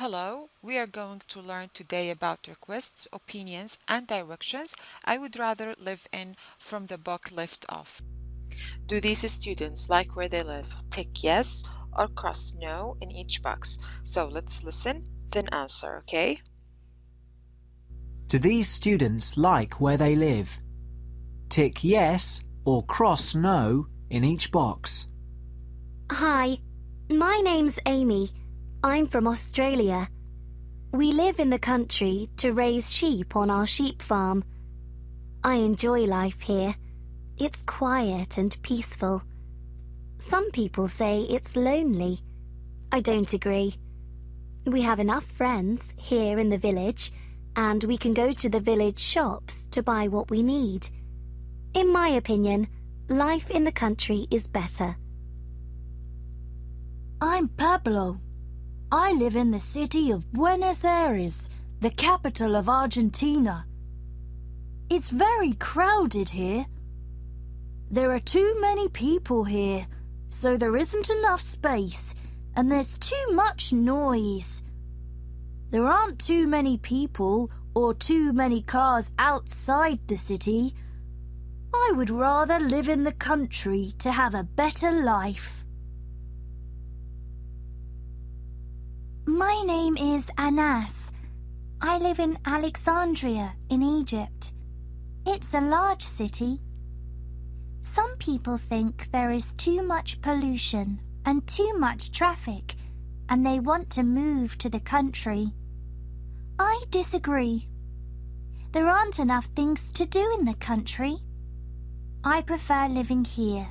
Hello, we are going to learn today about requests, opinions, and directions I would rather live in from the book Lift Off. Do these students like where they live? Tick yes or cross no in each box. So let's listen, then answer, okay? Do these students like where they live? Tick yes or cross no in each box. Hi, my name's Amy. I'm from Australia. We live in the country to raise sheep on our sheep farm. I enjoy life here. It's quiet and peaceful. Some people say it's lonely. I don't agree. We have enough friends here in the village, and we can go to the village shops to buy what we need. In my opinion, life in the country is better. I'm Pablo. I live in the city of Buenos Aires, the capital of Argentina. It's very crowded here. There are too many people here, so there isn't enough space, and there's too much noise. There aren't too many people or too many cars outside the city. I would rather live in the country to have a better life. My name is Anas. I live in Alexandria in Egypt. It's a large city. Some people think there is too much pollution and too much traffic, and they want to move to the country. I disagree. There aren't enough things to do in the country. I prefer living here.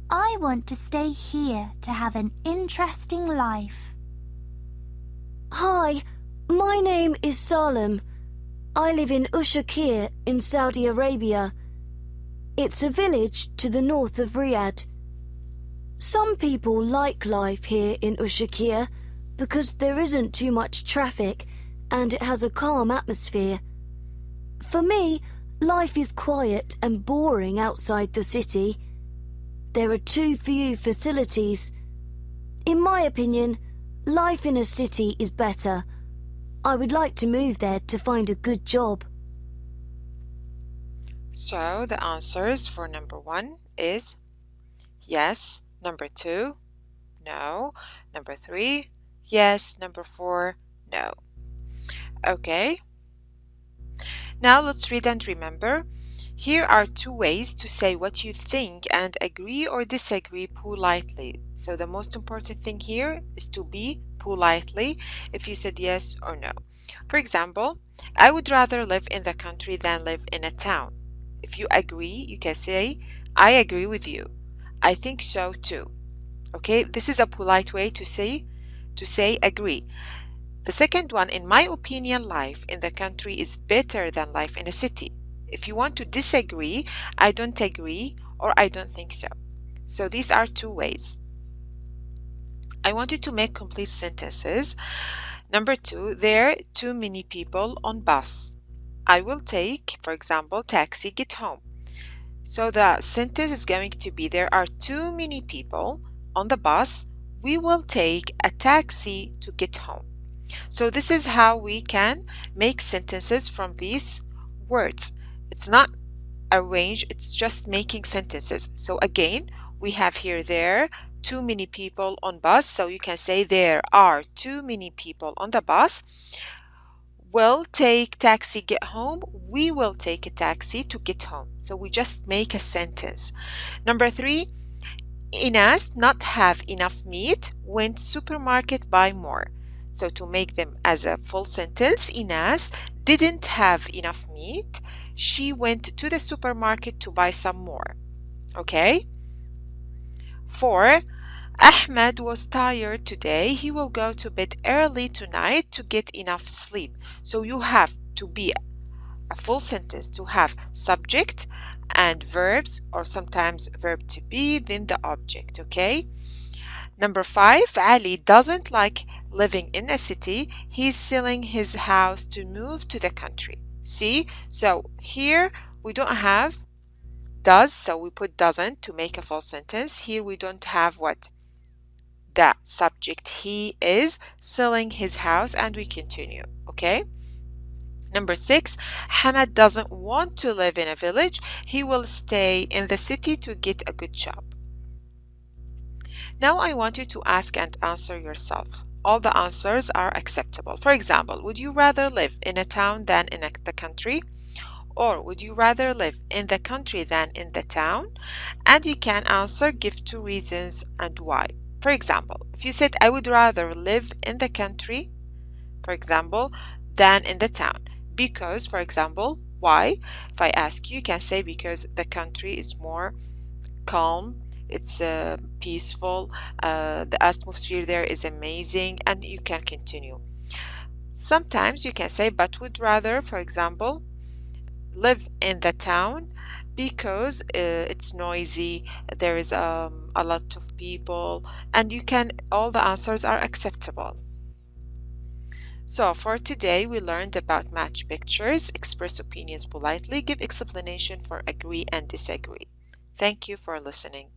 I want to stay here to have an interesting life. Hi, my name is Salem. I live in Ushakir in Saudi Arabia. It's a village to the north of Riyadh. Some people like life here in Ushakir because there isn't too much traffic and it has a calm atmosphere. For me, life is quiet and boring outside the city. There are too few facilities. In my opinion, life in a city is better. I would like to move there to find a good job. So the answers for number 1 is yes, number 2, no, number 3, yes, number 4, no. Okay. Now let's read and remember. Here are 2 ways to say what you think and agree or disagree politely. So the most important thing here is to be politely if you said yes or no. For example, I would rather live in the country than live in a town. If you agree, you can say, I agree with you. I think so too. Okay, this is a polite way to say agree. The second one, in my opinion, life in the country is better than life in a city. If you want to disagree, I don't agree or I don't think so. So these are 2 ways. I want you to make complete sentences. Number 2, there are too many people on bus. I will take, for example, taxi, get home. So the sentence is going to be there are too many people on the bus. We will take a taxi to get home. So this is how we can make sentences from these words. It's not arranged, it's just making sentences. So again, we have here there too many people on bus. So you can say there are too many people on the bus. Will take taxi get home. We will take a taxi to get home. So we just make a sentence. Number 3, Inas not have enough meat, went supermarket buy more. So to make them as a full sentence, Inas didn't have enough meat. She went to the supermarket to buy some more. Okay? 4, Ahmed was tired today. He will go to bed early tonight to get enough sleep. So you have to be a full sentence to have subject and verbs, or sometimes verb to be, then the object, okay? Number 5, Ali doesn't like living in a city. He's selling his house to move to the country. See? So here we don't have does, so we put doesn't to make a full sentence. Here we don't have what? the subject. He is selling his house, and we continue. Okay. Number 6, Hamad doesn't want to live in a village. He will stay in the city to get a good job. Now I want you to ask and answer yourself. All the answers are acceptable. For example, would you rather live in a town than in the country? Or would you rather live in the country than in the town? And you can answer, give 2 reasons and why. For example, if you said, I would rather live in the country, for example, than in the town. Because, for example, why? If I ask you, you can say because the country is more calm, it's peaceful, the atmosphere there is amazing, and you can continue. Sometimes you can say, but would rather, for example, live in the town because it's noisy, there is a lot of people, and you can, all the answers are acceptable. So for today, we learned about match pictures, express opinions politely, give explanation for agree and disagree. Thank you for listening.